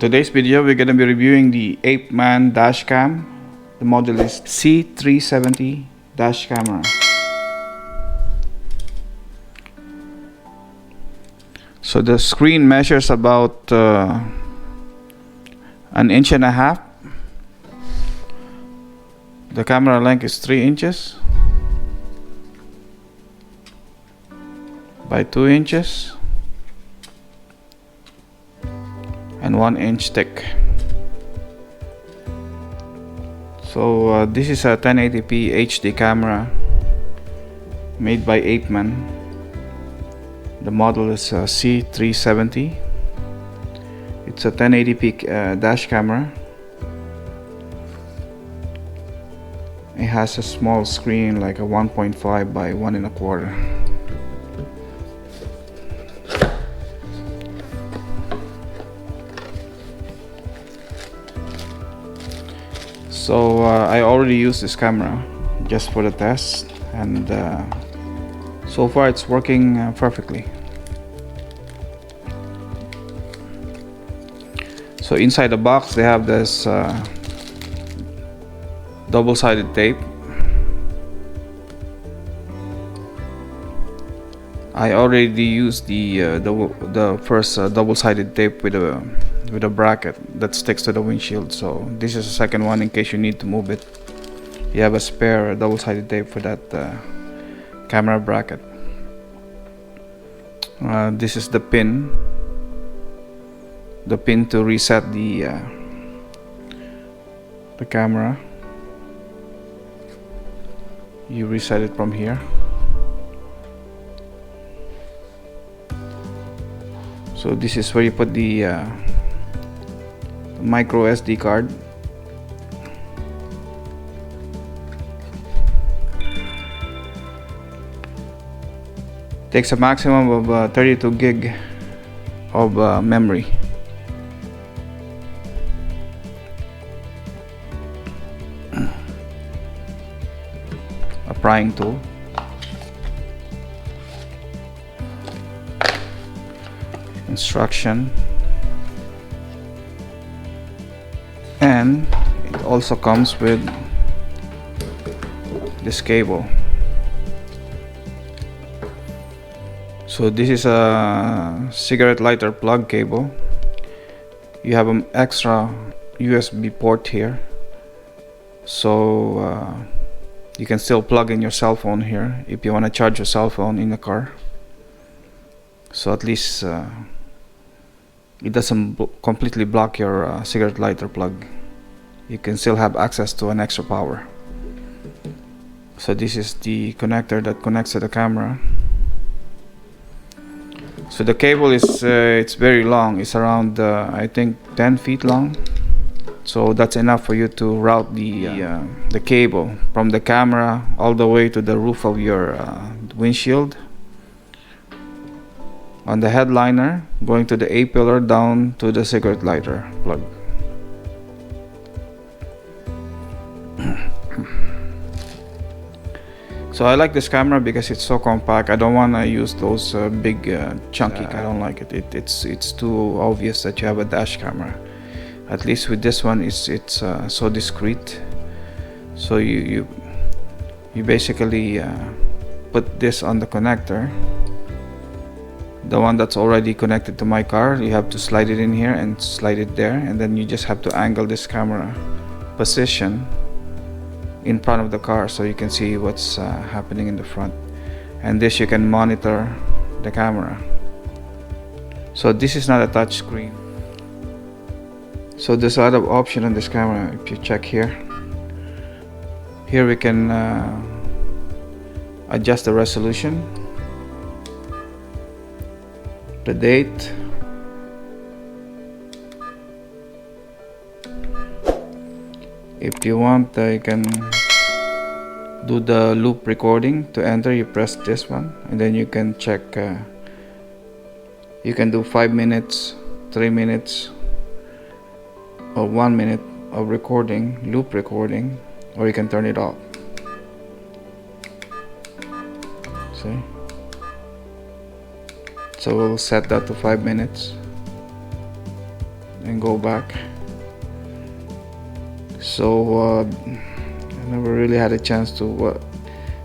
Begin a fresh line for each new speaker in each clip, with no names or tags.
today's video, we're going to be reviewing the APEMAN dash cam. The model is C370 dash camera. So the screen measures about 1.5 inches. The camera length is 3 inches by 2 inches and 1 inch thick. So this is a 1080p HD camera made by APEMAN. The model is C370. It's a 1080p dash camera. It has a small screen, like a 1.5 by 1.25. So I already used this camera just for the test, and so far it's working perfectly. So inside the box they have this double-sided tape. I already used the first double-sided tape with a bracket that sticks to the windshield. So this is the second one in case you need to move it. You have a spare double-sided tape for that camera bracket. This is the pin to reset the camera. You reset it from here. So this is where you put the micro SD card. Takes a maximum of 32 gig of memory. A prying tool. Instruction. And it also comes with this cable. So this is a cigarette lighter plug cable. You have an extra USB port here, so you can still plug in your cell phone here if you want to charge your cell phone in the car. So at least it doesn't completely block your cigarette lighter plug. You can still have access to an extra power. So this is the connector that connects to the camera. So the cable is it's very long. It's around I think 10 feet long. So that's enough for you to route the cable from the camera all the way to the roof of your windshield, on the headliner, going to the A-pillar, down to the cigarette lighter plug. So I like this camera because it's so compact. I don't want to use those big chunky. I don't like it. It's too obvious that you have a dash camera. At least with this one, it's so discreet. So you basically put this on the connector, the one that's already connected to my car. You have to slide it in here and slide it there, and then you just have to angle this camera position in front of the car so you can see what's happening in the front. And this, you can monitor the camera. So this is not a touch screen. So there's a lot of option on this camera. If you check here we can adjust the resolution, the date, if you want you can do the loop recording. To enter, you press this one, and then you can check you can do 5 minutes, 3 minutes, or 1 minute of recording, loop recording, or you can turn it off. See? So we'll set that to 5 minutes. and go back. So I never really had a chance to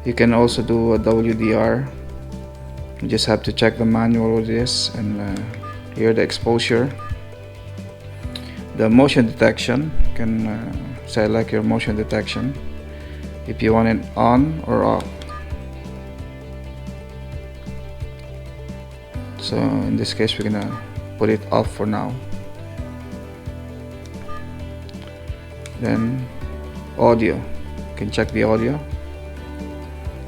you can also do a WDR. You just have to check the manual with this, and here the exposure, the motion detection. You can select your motion detection if you want it on or off. So in this case we're gonna put it off for now. Then audio, you can check the audio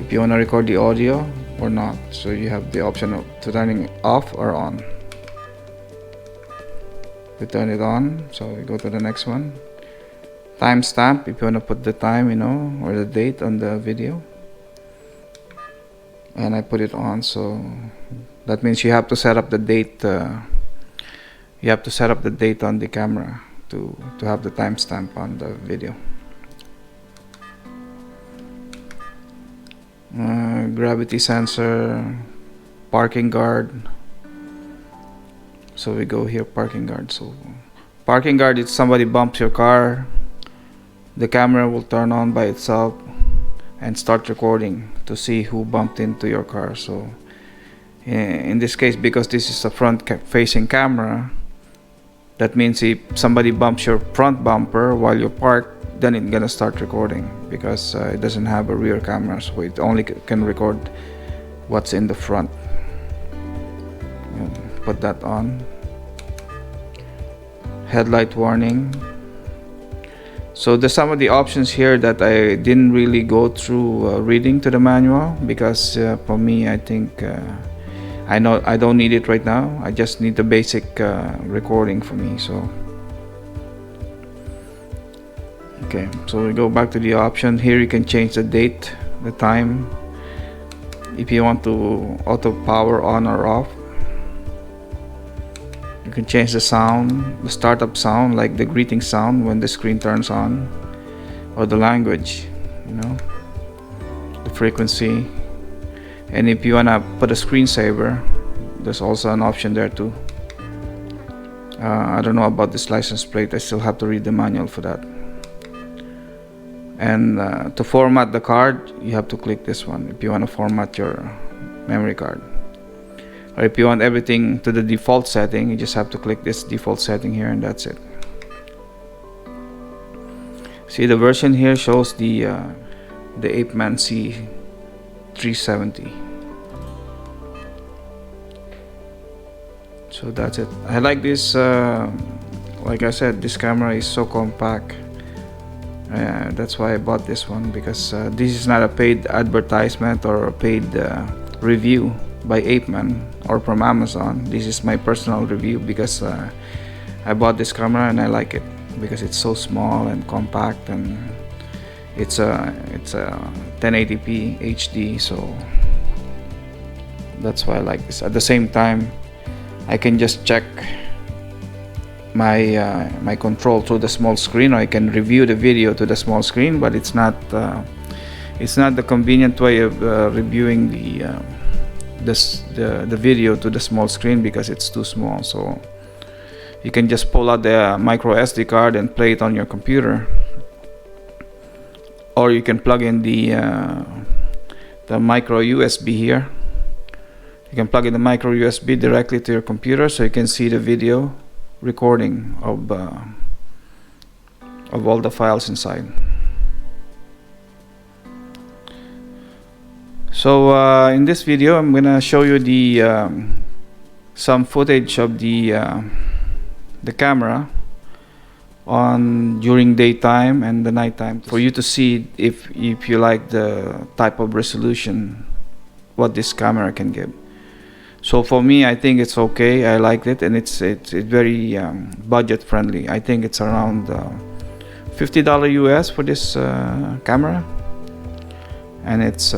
if you want to record the audio or not. So you have the option of turning it off or on. We turn it on, so we go to the next one. Timestamp, if you want to put the time, or the date on the video. And I put it on, so that means you have to set up the date. You have to set up the date on the camera to have the timestamp on the video. Gravity sensor, parking guard. So we go here, parking guard. So parking guard, if somebody bumps your car, the camera will turn on by itself and start recording to see who bumped into your car. So in this case, because this is a front facing camera, that means if somebody bumps your front bumper while you're parked, then it's gonna start recording, because it doesn't have a rear camera, so it only can record what's in the front. Put that on. Headlight warning. So there's some of the options here that I didn't really go through reading to the manual, because for me, I think I know I don't need it right now. I just need the basic recording for me. So okay, so we go back to the option. Here you can change the date, the time, if you want to auto power on or off. You can change the sound, the startup sound, like the greeting sound when the screen turns on, or the language, the frequency. And if you wanna put a screensaver, there's also an option there too. I don't know about this license plate. I still have to read the manual for that. And to format the card, you have to click this one if you want to format your memory card. Or if you want everything to the default setting, you just have to click this default setting here, and that's it. See, the version here shows the APEMAN C370. So that's it. I like this. Like I said, this camera is so compact. That's why I bought this one, because this is not a paid advertisement or a paid review by APEMAN or from Amazon. This is my personal review, because I bought this camera and I like it because it's so small and compact, and it's a 1080p HD, so that's why I like this. At the same time, I can just check my control through the small screen, or I can review the video to the small screen, but it's not the convenient way of reviewing the video to the small screen, because it's too small. So you can just pull out the micro SD card and play it on your computer, or you can plug in the micro USB here. You can plug in the micro USB directly to your computer, so you can see the video recording of all the files inside. So in this video, I'm gonna show you some footage of the camera during daytime and the nighttime, for you to see if you like the type of resolution what this camera can give. So for me, I think it's okay. I liked it, and it's very budget friendly. I think it's around $50 US for this camera, and it's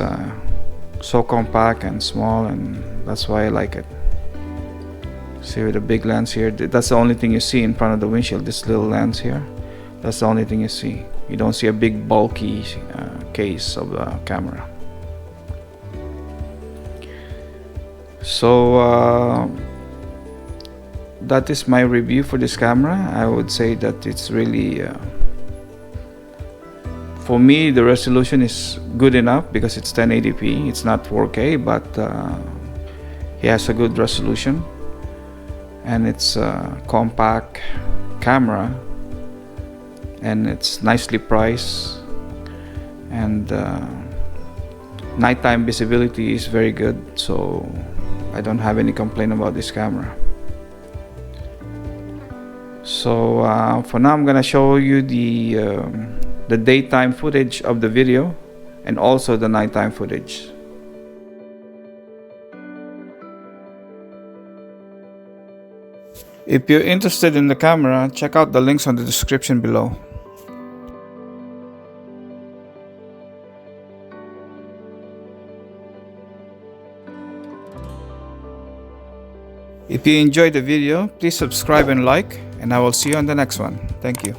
so compact and small, and that's why I like it. See, with the big lens here, that's the only thing you see in front of the windshield. This little lens here, that's the only thing you see. You don't see a big bulky case of the camera. So that is my review for this camera. I would say that it's really for me the resolution is good enough because it's 1080p. It's not 4K, but it has a good resolution, and it's a compact camera, and it's nicely priced, and nighttime visibility is very good, so I don't have any complaint about this camera. So for now, I'm gonna show you the daytime footage of the video and also the nighttime footage. If you're interested in the camera, check out the links on the description below. If you enjoyed the video, please subscribe and like, and I will see you on the next one. Thank you.